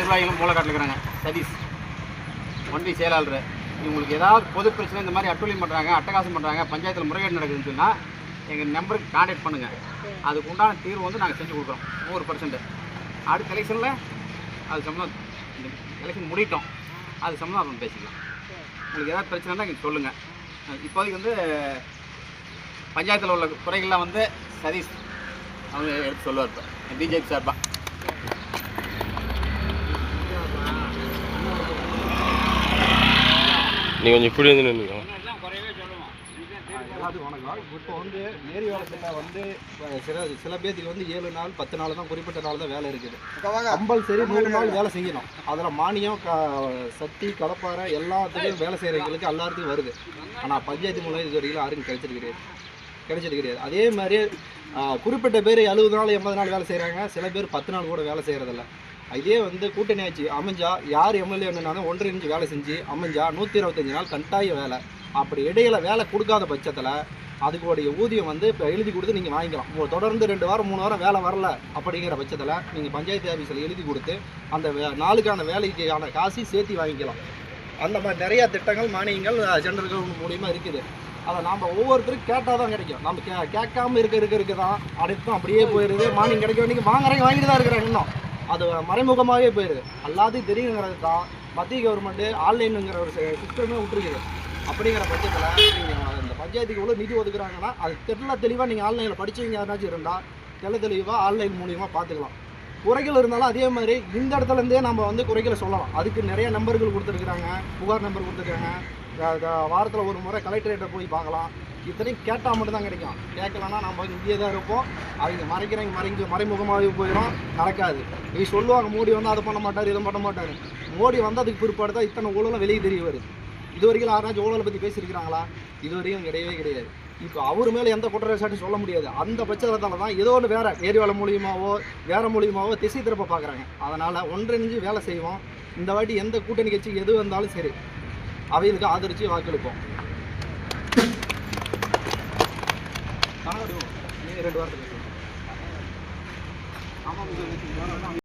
நிர்வாகிகளும் மூலக்காட்டில் இருக்கிறாங்க. சதீஷ் ஒன்றிய செயலாளர். இவங்களுக்கு ஏதாவது பொது பிரச்சனை இந்த மாதிரி அட்டூழியம் பண்ணுறாங்க, அட்டகாசம் பண்ணுறாங்க, பஞ்சாயத்தில் முறைகேடு நடக்குதுன்னு சொன்னால் எங்கள் நம்பருக்கு கான்டாக்ட் பண்ணுங்கள். அதுக்கு உண்டான தீர்வு வந்து நாங்கள் செஞ்சு கொடுக்குறோம் 100%. அடுத்த எலெக்ஷனில் அது சம்மந்தம் இந்த எலெக்ஷன் முடிட்டோம், அது சம்மந்தம் அப்புறம் பேசிக்கலாம். உங்களுக்கு ஏதாவது பிரச்சனைனா இங்கே சொல்லுங்கள். இப்போதைக்கு வந்து பஞ்சாயத்தில் உள்ள குறைகள்லாம் வந்து சதீஷ் அவங்க எடுத்து சொல்லுவார். இப்போ பிஜேபி சார்பாக நீங்கள் கொஞ்சம் இப்படி வந்து நின்றுங்க. அது வணக்கம். இப்போ வந்து நேரி வேலை திட்டம் வந்து சில பேருக்கு வந்து 7 நாள் 10 நாள் தான், குறிப்பிட்ட நாள் தான் வேலை இருக்குது. கம்பல்சரி 3 நாள் வேலை செய்யணும். அதில் மானியம் சட்டி கடப்பாறை எல்லாத்துக்கும் வேலை செய்கிறவங்களுக்கு எல்லாத்துக்கும் வருது. ஆனால் பஞ்சாயத்து மூலம் இது வரைக்கும் யாருக்கும் கிடைச்சது கிடையாது. அதே மாதிரி குறிப்பிட்ட பேர் 70 நாள் 80 நாள் வேலை செய்கிறாங்க. சில பேர் 10 நாள் கூட வேலை செய்கிறதில்ல. இதே வந்து கூட்டணி ஆட்சி அமைஞ்சா யார் எம்எல்ஏ என்னன்னாலும் 1.5 இன்ச்சு வேலை செஞ்சு அமைஞ்சா 125 நாள் கட்டாய வேலை. அப்படி இடையில வேலை கொடுக்காத பட்சத்தில் அதுக்குடைய ஊதியம் வந்து இப்போ எழுதி கொடுத்து நீங்கள் வாங்கிக்கலாம். தொடர்ந்து 2 வாரம் 3 வாரம் வேலை வரல அப்படிங்கிற பட்சத்தில் நீங்கள் பஞ்சாயத்து ஆஃபீஸில் எழுதி கொடுத்து அந்த நாளுக்கான வேலைக்கான காசு சேர்த்து வாங்கிக்கலாம். அந்த மாதிரி நிறையா திட்டங்கள் மானியங்கள் சென்ட்ரல் கவர்மெண்ட் மூலியமாக இருக்குது. அதை நாம் ஒவ்வொருத்தரும் கேட்டால் தான் கிடைக்கும். நம்ம கேட்காம இருக்க தான் அடுத்தும் அப்படியே போயிடுது. மானியம் கிடைக்க வேண்டிய வாங்குறவங்க வாங்கிட்டு தான் இருக்கிறாங்க. இன்னும் அது மறைமுகமாகவே போயிடுது. எல்லாத்தையும் தெரியுங்கிறது தான் மத்திய கவர்மெண்ட்டு ஆன்லைனுங்கிற ஒரு சிஸ்டமே விட்டுருக்குது. அப்படிங்கிற பட்சத்தில் நீங்கள் இந்த பஞ்சாயத்துக்கு எவ்வளோ நிதி ஒதுக்குறாங்கன்னா அது தெளிவாக நீங்கள் ஆன்லைனில் படித்தவங்க யாராச்சும் இருந்தால் தெளிவாக ஆன்லைன் மூலியமாக பார்த்துக்கலாம். குறைகள் இருந்தாலும் அதே மாதிரி இந்த இடத்துலேருந்தே நம்ம வந்து குறைகளை சொல்லலாம். அதுக்கு நிறைய நம்பர்கள் கொடுத்துருக்குறாங்க, புகார் நம்பர் கொடுத்துருக்காங்க. வாரத்தில் ஒரு முறை கலெக்டரேட்டை போய் பார்க்கலாம். இத்தனையும் கேட்டால் மட்டும்தான் கிடைக்கும். கேட்கலன்னா நம்ம இங்கேயே தான் இருப்போம். அவங்க மறைமுகமாகவே போயிடும், நடக்காது. நீ சொல்லுவாங்க மோடி வந்து அதை பண்ண மாட்டார், இதை பண்ண மாட்டார். மோடி வந்து அதுக்கு பிற்பாடு தான் இத்தனை ஊழலும் வெளியே தெரிய வருது. இது வரைக்கும் யாராச்சும் ஊழலை பற்றி பேசியிருக்கிறாங்களா? இது வரைக்கும் கிடையாது. இப்போ அவர் மேலே எந்த குற்றச்சாட்டும் சொல்ல முடியாது. அந்த பட்சத்தில் தான் ஏதோ ஒன்று வேறு வேலை மூலியமாகவோ திசை திருப்ப பார்க்குறாங்க. அதனால் 1.5 இன்ச்சு வேலை செய்வோம். இந்த வாட்டி எந்த கூட்டணி கட்சி எது வந்தாலும் சரி அவைகளுக்கு ஆதரித்து வாக்களிப்போம். 2 வாரத்துக்கு ஆமாம்.